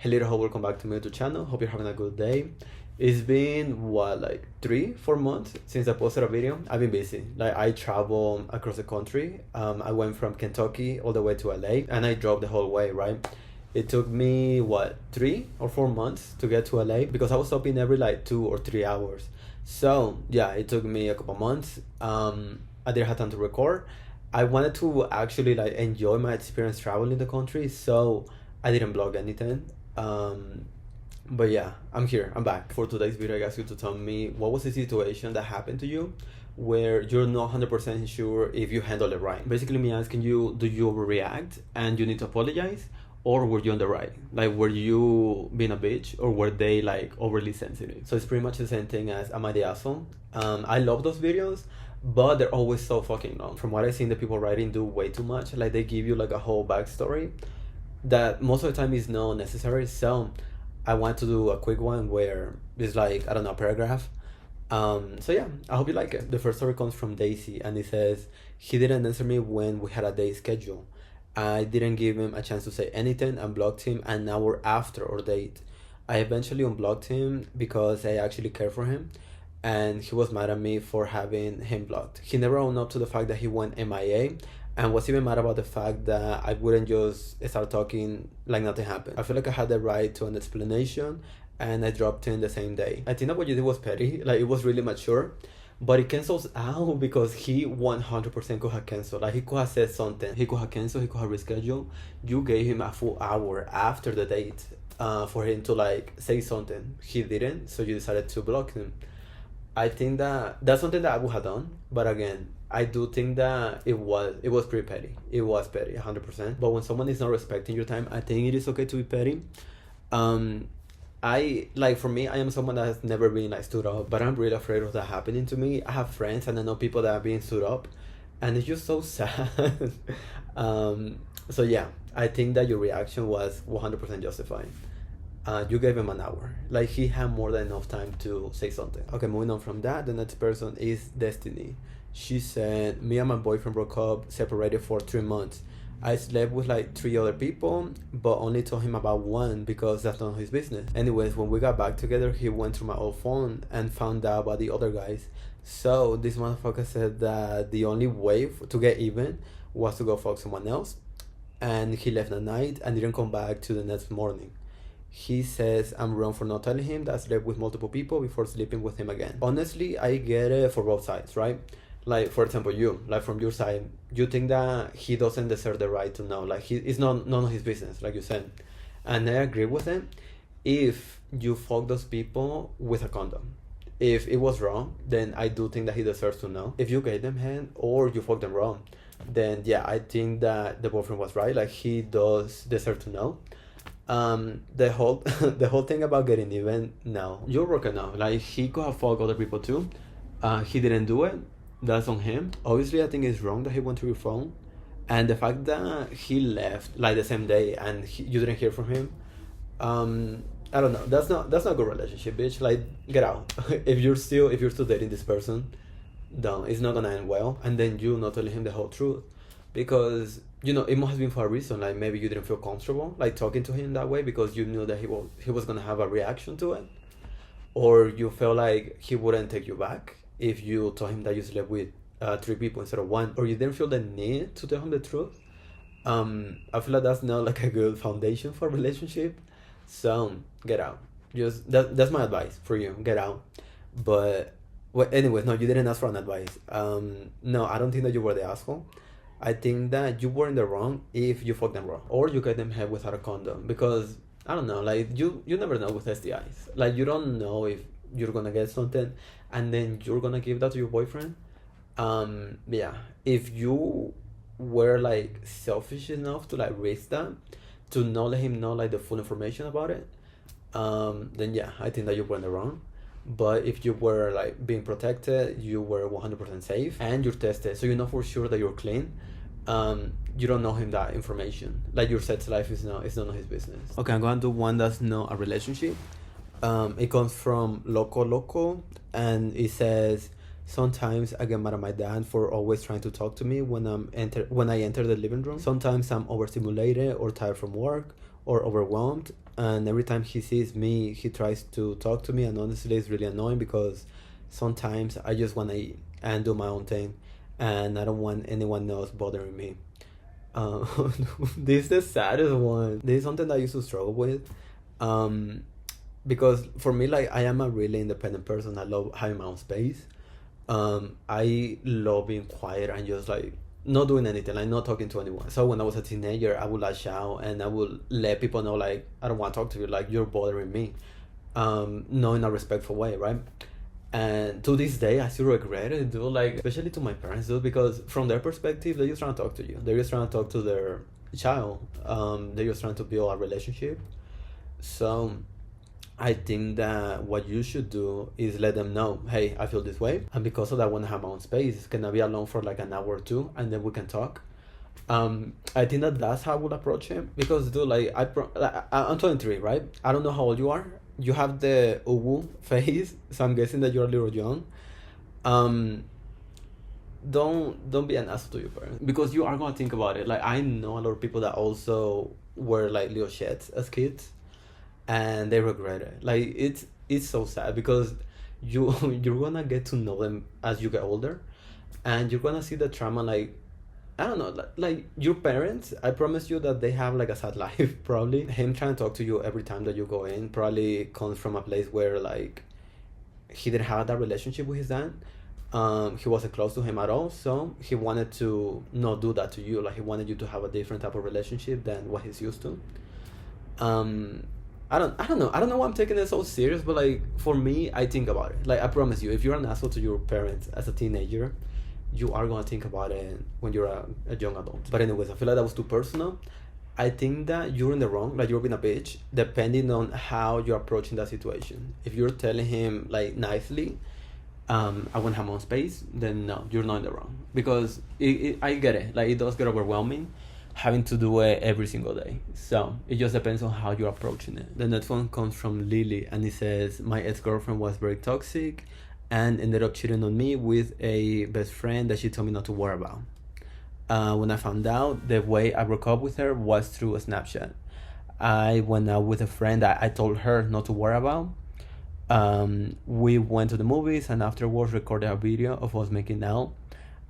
Hey little ho, welcome back to my YouTube channel. Hope you're having a good day. It's been what, like 3-4 months since I posted a video. I've been busy. Like, I travel across the country. I went from Kentucky all the way to LA and I drove the whole way, right? It took me what, 3 or 4 months to get to LA because I was stopping every like 2 or 3 hours. So yeah, it took me a couple months. I didn't have time to record. I wanted to actually like enjoy my experience traveling the country, so I didn't vlog anything. But yeah, I'm here, I'm back. For today's video, I asked you to tell me what was the situation that happened to you where you're not 100% sure if you handled it right. Basically, me asking you, do you overreact and you need to apologize? Or were you on the right? Like, were you being a bitch or were they like overly sensitive? So it's pretty much the same thing as Am I the Asshole? I love those videos, but they're always so fucking long. From what I've seen, the people writing do way too much. Like, they give you like a whole backstory that most of the time is not necessary. So I want to do a quick one where it's like, I don't know, a paragraph. So yeah, I hope you like it. The first story comes from Daisy and it says, he didn't answer me when we had a date schedule. I didn't give him a chance to say anything and blocked him an hour after our date. I eventually unblocked him because I actually care for him and he was mad at me for having him blocked. He never owned up to the fact that he went MIA and was even mad about the fact that I wouldn't just start talking like nothing happened. I feel like I had the right to an explanation and I dropped him the same day. I think that what you did was petty, like it was really mature, but it cancels out because he 100% could have canceled. Like, he could have said something. He could have canceled, he could have rescheduled. You gave him a full hour after the date for him to like say something. He didn't, so you decided to block him. I think that that's something that I would have done, but again, I do think that it was pretty petty. It was petty, 100%. But when someone is not respecting your time, I think it is okay to be petty. I like, for me, I am someone that has never been like stood up, but I'm really afraid of that happening to me. I have friends and I know people that are being stood up, and it's just so sad. So yeah, I think that your reaction was 100% justified. You gave him an hour. Like, he had more than enough time to say something. Okay, moving on from that, the next person is Destiny. She said, me and my boyfriend broke up, separated for 3 months. I slept with like 3 other people, but only told him about one because that's not his business. Anyways, when we got back together, he went through my old phone and found out about the other guys. So this motherfucker said that the only way to get even was to go fuck someone else. And he left at night and didn't come back to the next morning. He says I'm wrong for not telling him that I slept with multiple people before sleeping with him again. Honestly, I get it for both sides, right? Like, for example, you, like, from your side, you think that he doesn't deserve the right to know. Like, it's not none of his business, like you said. And I agree with him if you fuck those people with a condom. If it was wrong, then I do think that he deserves to know. If you gave them hand or you fucked them wrong, then yeah, I think that the boyfriend was right. Like, he does deserve to know. The whole the whole thing about getting even, no, you're working out. Like, he could have fucked other people too. He didn't do it. That's on him. Obviously, I think it's wrong that he went to your phone, and the fact that he left like the same day and you didn't hear from him. I don't know. That's not a good relationship, bitch. Like, get out. If you're still dating this person, don't. It's not gonna end well. And then you not telling him the whole truth, because you know it must have been for a reason. Like, maybe you didn't feel comfortable like talking to him that way because you knew that he was gonna have a reaction to it, or you felt like he wouldn't take you back if you told him that you slept with 3 people instead of one, or you didn't feel the need to tell him the truth. I feel like that's not like a good foundation for a relationship. So get out. Just that's my advice for you. Get out. But well, anyways, no, you didn't ask for an advice. No, I don't think that you were the asshole. I think that you were in the wrong if you fucked them wrong or you get them head without a condom, because I don't know, like you never know with STIs. Like, you don't know if you're gonna get something and then you're gonna give that to your boyfriend. Yeah, if you were like selfish enough to like risk that, to not let him know like the full information about it, then yeah, I think that you were in the wrong. But if you were like being protected, you were 100% safe and you're tested, so you know for sure that you're clean. You don't know him that information. Like, your sex life is none of his business. Okay, I'm gonna do one that's not a relationship. It comes from Loco, and it says, sometimes I get mad at my dad for always trying to talk to me when I enter the living room. Sometimes I'm overstimulated or tired from work or overwhelmed, and every time he sees me, he tries to talk to me, and honestly, it's really annoying because sometimes I just want to eat and do my own thing, and I don't want anyone else bothering me. This is the saddest one. This is something that I used to struggle with. Um, because for me, like, I am a really independent person. I love having my own space. I love being quiet and just like not doing anything, like not talking to anyone. So when I was a teenager, I would lash out and I would let people know, like, I don't want to talk to you, like, you're bothering me. Not in a respectful way, right? And to this day, I still regret it, dude. Like, especially to my parents, dude, because from their perspective, they're just trying to talk to you. They're just trying to talk to their child. They're just trying to build a relationship. So I think that what you should do is let them know, hey, I feel this way, and because of that, I want to have my own space. Can I be alone for like an hour or two, and then we can talk? I think that that's how I would approach him because, dude, like I'm 23, right? I don't know how old you are. You have the uwu face, so I'm guessing that you're a little young. Um, don't be an asshole to your parents because you are gonna think about it. Like, I know a lot of people that also were like little shits as kids, and they regret it. Like, it's so sad because you you're gonna get to know them as you get older, and you're gonna see the trauma. Like, I don't know, like your parents, I promise you that they have like a sad life. Probably him trying to talk to you every time that you go in probably comes from a place where like he didn't have that relationship with his dad. He wasn't close to him at all, so he wanted to not do that to you. Like, he wanted you to have a different type of relationship than what he's used to. um I don't know why I'm taking it so serious, but like for me, I think about it. Like, I promise you, if you're an asshole to your parents as a teenager, you are gonna think about it when you're a young adult. But anyways, I feel like that was too personal. I think that you're in the wrong, like you're being a bitch, depending on how you're approaching that situation. If you're telling him like nicely, I want to have my own space, then no, you're not in the wrong. Because I get it, like it does get overwhelming having to do it every single day. So it just depends on how you're approaching it. The next one comes from Lily, and it says, my ex-girlfriend was very toxic and ended up cheating on me with a best friend that she told me not to worry about. When I found out, the way I broke up with her was through a Snapchat. I went out with a friend that I told her not to worry about. We went to the movies and afterwards recorded a video of us making out.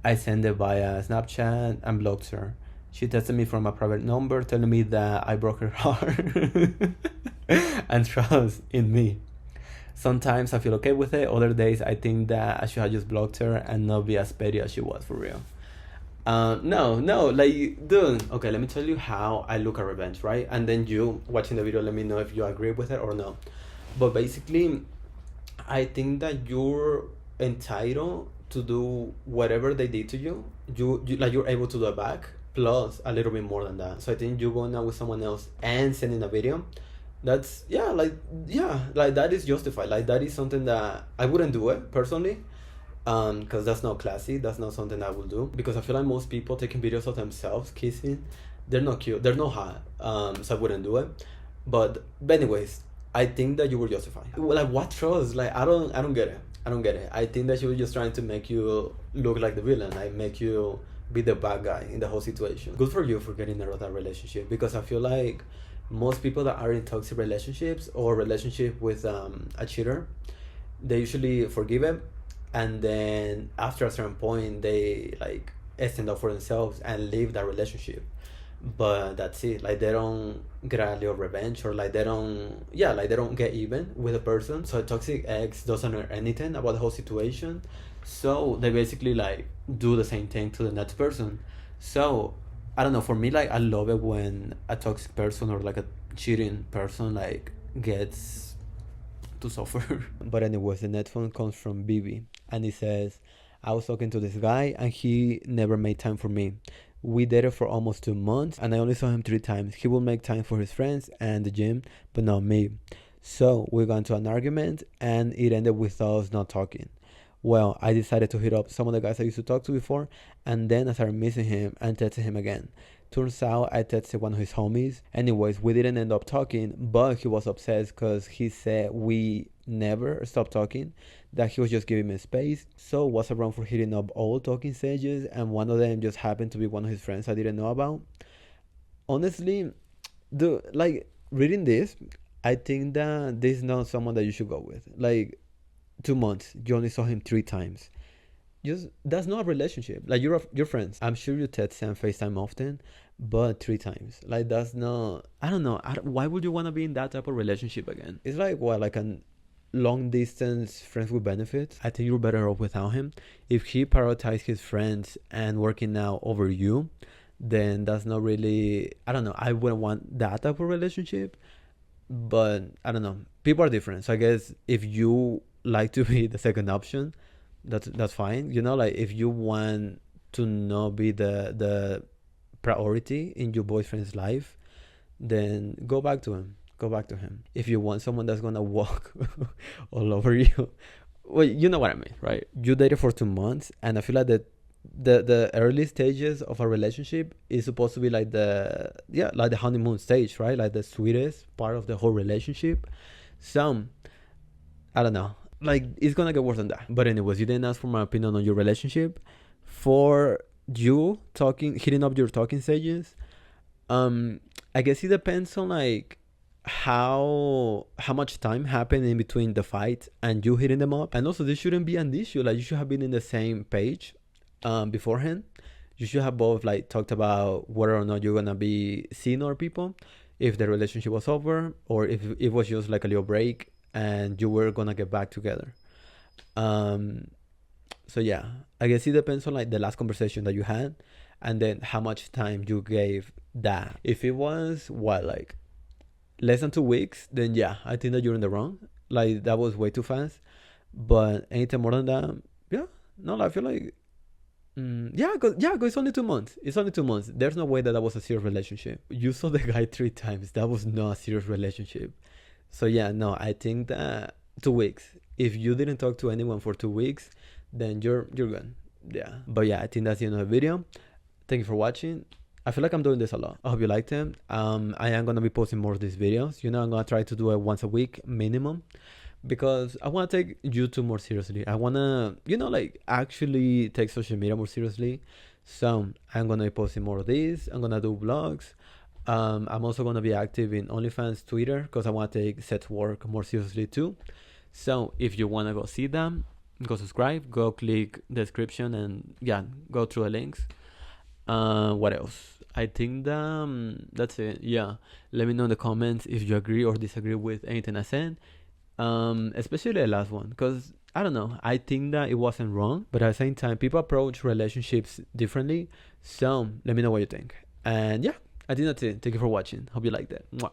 I sent it via Snapchat and blocked her. She texted me from a private number telling me that I broke her heart and trust in me. Sometimes I feel okay with it. Other days I think that I should have just blocked her and not be as petty as she was for real. No, like, dude, okay, let me tell you how I look at revenge, right? And then you, watching the video, let me know if you agree with it or no. But basically, I think that you're entitled to do whatever they did to you. You like, you're able to do it back, plus a little bit more than that. So I think you going out with someone else and sending a video, that's, like that is justified. Like, that is something that I wouldn't do it personally, because that's not classy. That's not something I would do, because I feel like most people taking videos of themselves kissing, they're not cute, they're not hot. So I wouldn't do it. But anyways, I think that you were justified. Like, what trust? Like, I don't get it. I think that she was just trying to make you look like the villain, like make you be the bad guy in the whole situation. Good for you for getting out of that relationship, because I feel like most people that are in toxic relationships or relationship with a cheater, they usually forgive him, and then after a certain point they like stand up for themselves and leave that relationship. But that's it. Like, they don't get a little revenge, or like they don't get even with a person. So a toxic ex doesn't know anything about the whole situation, so they basically like do the same thing to the next person. So I don't know, for me, like, I love it when a toxic person or like a cheating person like gets to suffer. But anyways, the next one comes from Bibi, and it says, I was talking to this guy and he never made time for me. We dated for almost 2 months and I only saw him 3 times. He will make time for his friends and the gym, but not me. So we got into an argument and it ended with us not talking. Well, I decided to hit up some of the guys I used to talk to before, and then I started missing him and texted him again. Turns out I texted one of his homies. Anyways, we didn't end up talking, but he was obsessed because he said we never stopped talking, that he was just giving me space. So was around for hitting up all talking stages, and one of them just happened to be one of his friends I didn't know about. Honestly, like, reading this, I think that this is not someone that you should go with. Like 2 months, you only saw him 3 times. Just that's not a relationship. Like you're friends. I'm sure you text and FaceTime often, but 3 times. Like that's not. I don't know. Why would you want to be in that type of relationship again? It's like what, like a long distance friends with benefits. I think you're better off without him. If he prioritizes his friends and working out over you, then that's not really. I don't know. I wouldn't want that type of relationship. But I don't know. People are different. So I guess if you like to be the second option, that's fine. Like if you want to not be the priority in your boyfriend's life, then go back to him. Go back to him. If you want someone that's gonna walk all over you, well, you know what I mean, right? You dated for 2 months, and I feel like that the early stages of a relationship is supposed to be like like the honeymoon stage, right? Like the sweetest part of the whole relationship. Some, I don't know, like it's gonna get worse than that. But anyways, you didn't ask for my opinion on your relationship. For you talking, hitting up your talking stages, um, I guess it depends on like how much time happened in between the fight and you hitting them up. And also, this shouldn't be an issue. Like you should have been in the same page beforehand. You should have both like talked about whether or not you're gonna be seeing other people, if the relationship was over, or if it was just like a little break and you were gonna get back together. Um, so yeah, I guess it depends on like the last conversation that you had, and then how much time you gave that. If it was what, like less than 2 weeks, then yeah, I think that you're in the wrong. Like that was way too fast. But anything more than that, yeah, no, I feel like yeah, cause it's only 2 months. It's only 2 months. There's no way that that was a serious relationship. You saw the guy 3 times. That was not a serious relationship. So yeah, no, I think that 2 weeks. If you didn't talk to anyone for 2 weeks, then you're good. Yeah. But yeah, I think that's the end of the video. Thank you for watching. I feel like I'm doing this a lot. I hope you liked them. I am gonna be posting more of these videos. I'm gonna try to do it once a week minimum, because I want to take YouTube more seriously. I want to, like actually take social media more seriously. So I'm going to be posting more of these. I'm going to do vlogs. I'm also going to be active in OnlyFans, Twitter, because I want to take set work more seriously too. So if you want to go see them, go subscribe, go click the description, and yeah, go through the links. What else? I think that's it. Yeah. Let me know in the comments if you agree or disagree with anything I said. Especially the last one, because I don't know, I think that it wasn't wrong, but at the same time people approach relationships differently. So let me know what you think. And yeah, I think that's it. Thank you for watching. Hope you liked it. Mwah.